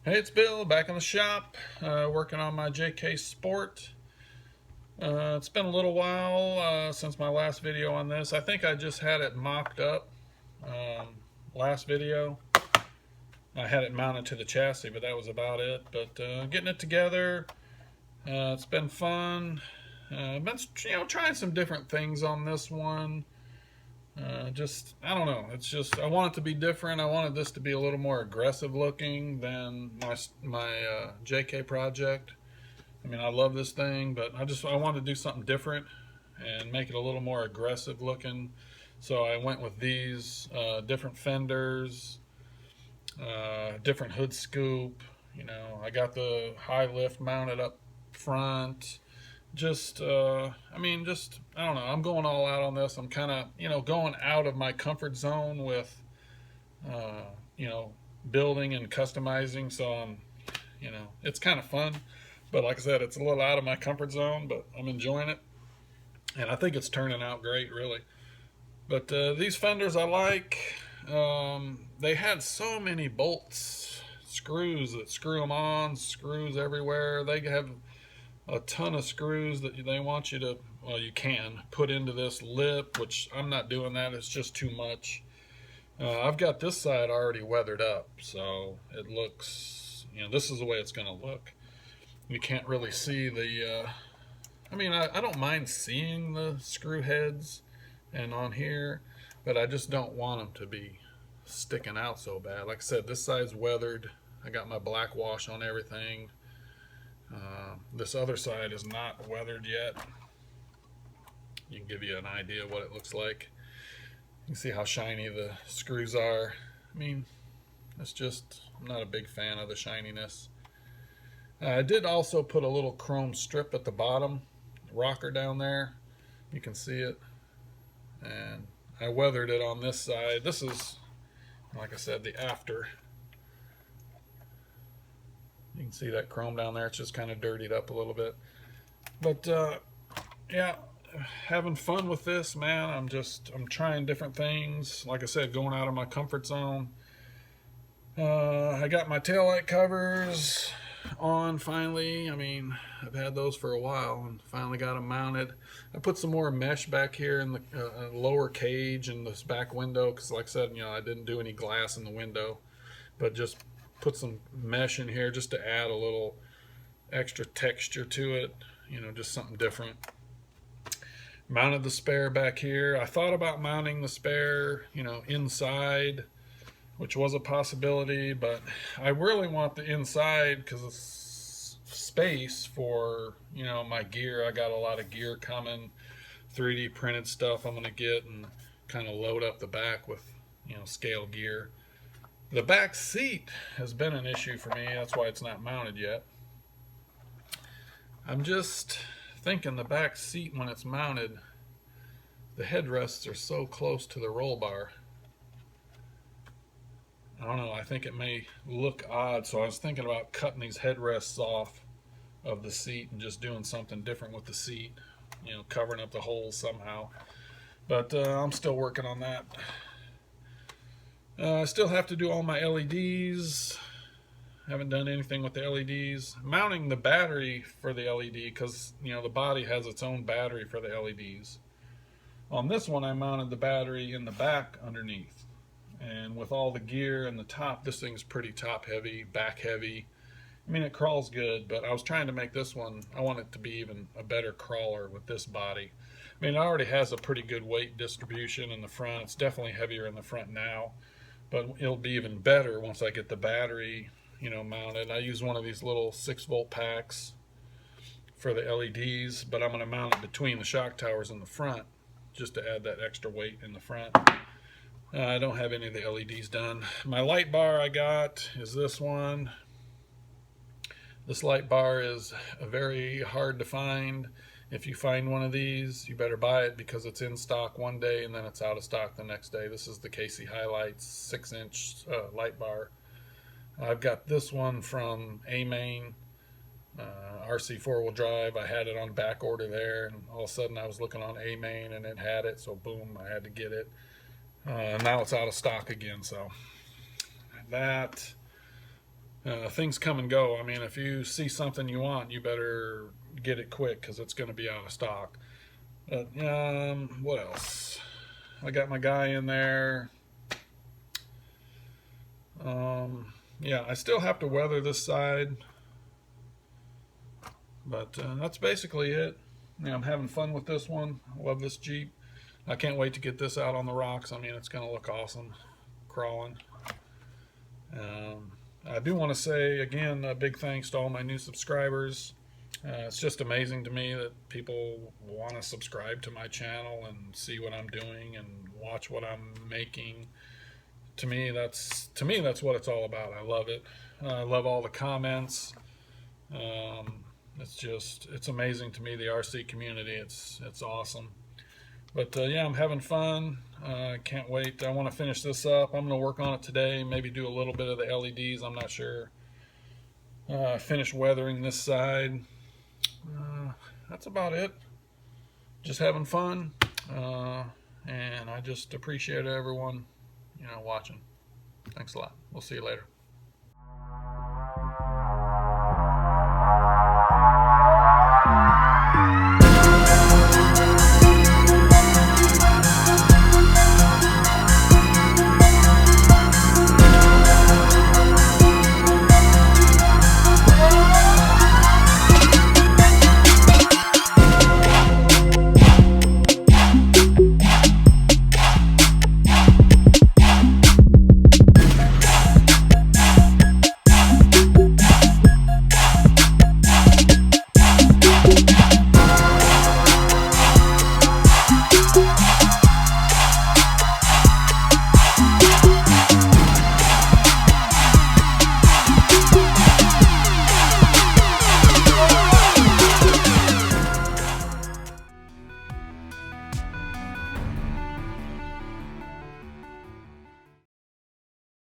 Hey, it's Bill back in the shop, working on my JK Sport. It's been a little while since my last video on this. I think I just had it mocked up last video. I had it mounted to the chassis, but that was about it. But getting it together, it's been fun. I've been trying some different things on this one. I don't know. It's just I want it to be different. I wanted this to be a little more aggressive looking than my JK project. I mean, I love this thing, but I wanted to do something different and make it a little more aggressive looking. So I went with these different fenders, different hood scoop. I got the high lift mounted up front. I don't know, I'm going all out on this. I'm kind of, going out of my comfort zone with, building and customizing. So it's kind of fun, but like I said, it's a little out of my comfort zone, but I'm enjoying it. And I think it's turning out great, really. But these fenders I like. They had so many bolts, screws that screw them on, screws everywhere. They have a ton of screws that they want you to, well, you can put into this lip, which I'm not doing that. It's just too much. I've got this side already weathered up, so it looks, this is the way it's going to look. You can't really see the, I don't mind seeing the screw heads and on here, but I just don't want them to be sticking out so bad. Like I said, this side's weathered. I got my black wash on everything. This other side is not weathered yet. You can give you an idea what it looks like. You can see how shiny the screws are. I'm not a big fan of the shininess. I did also put a little chrome strip at the bottom, rocker down there. You can see it. And I weathered it on this side. This is, like I said, the after. You can see that chrome down there. It's just kind of dirtied up a little bit. But yeah, having fun with this, man. I'm trying different things. Like I said, going out of my comfort zone. I got my taillight covers on finally. I've had those for a while and finally got them mounted. I put some more mesh back here in the lower cage in this back window because, like I said, I didn't do any glass in the window, but just put some mesh in here just to add a little extra texture to it, just something different. Mounted the spare back here. I thought about mounting the spare, inside, which was a possibility, but I really want the inside because it's space for, my gear. I got a lot of gear coming, 3D printed stuff I'm going to get and kind of load up the back with, scale gear. The back seat has been an issue for me. That's why it's not mounted yet. I'm just thinking the back seat, when it's mounted, the headrests are so close to the roll bar. I don't know, I think it may look odd, so I was thinking about cutting these headrests off of the seat and just doing something different with the seat, covering up the holes somehow. But I'm still working on that. I still have to do all my LEDs. Haven't done anything with the LEDs. Mounting the battery for the LED, because the body has its own battery for the LEDs. On this one, I mounted the battery in the back underneath. And with all the gear and the top, this thing's pretty top heavy, back heavy. It crawls good, but I was trying to make this one, I want it to be even a better crawler with this body. It already has a pretty good weight distribution in the front. It's definitely heavier in the front now, but it'll be even better once I get the battery, mounted. I use one of these little 6-volt packs for the LEDs, but I'm going to mount it between the shock towers in the front just to add that extra weight in the front. I don't have any of the LEDs done. My light bar I got is this one. This light bar is very hard to find. If you find one of these, you better buy it because it's in stock one day and then it's out of stock the next day. This is the KC Highlights 6-inch light bar. I've got this one from A-Main, RC 4-wheel drive. I had it on back order there, and all of a sudden I was looking on A-Main and it had it, so boom, I had to get it. Now it's out of stock again, so that. things come and go. I mean, if you see something you want, you better get it quick because it's going to be out of stock. But what else? I got my guy in there. Yeah, I still have to weather this side, but that's basically it. Yeah, I'm having fun with this one. I love this Jeep. I can't wait to get this out on the rocks. I mean, it's going to look awesome crawling. I do want to say again a big thanks to all my new subscribers. It's just amazing to me that people want to subscribe to my channel and see what I'm doing and watch what I'm making. To me, that's what it's all about. I love it. I love all the comments. It's amazing to me, the RC community. It's awesome. But yeah, I'm having fun. Can't wait. I want to finish this up. I'm going to work on it today. Maybe do a little bit of the LEDs. I'm not sure. Finish weathering this side. That's about it. Just having fun. And I just appreciate everyone, watching. Thanks a lot. We'll see you later.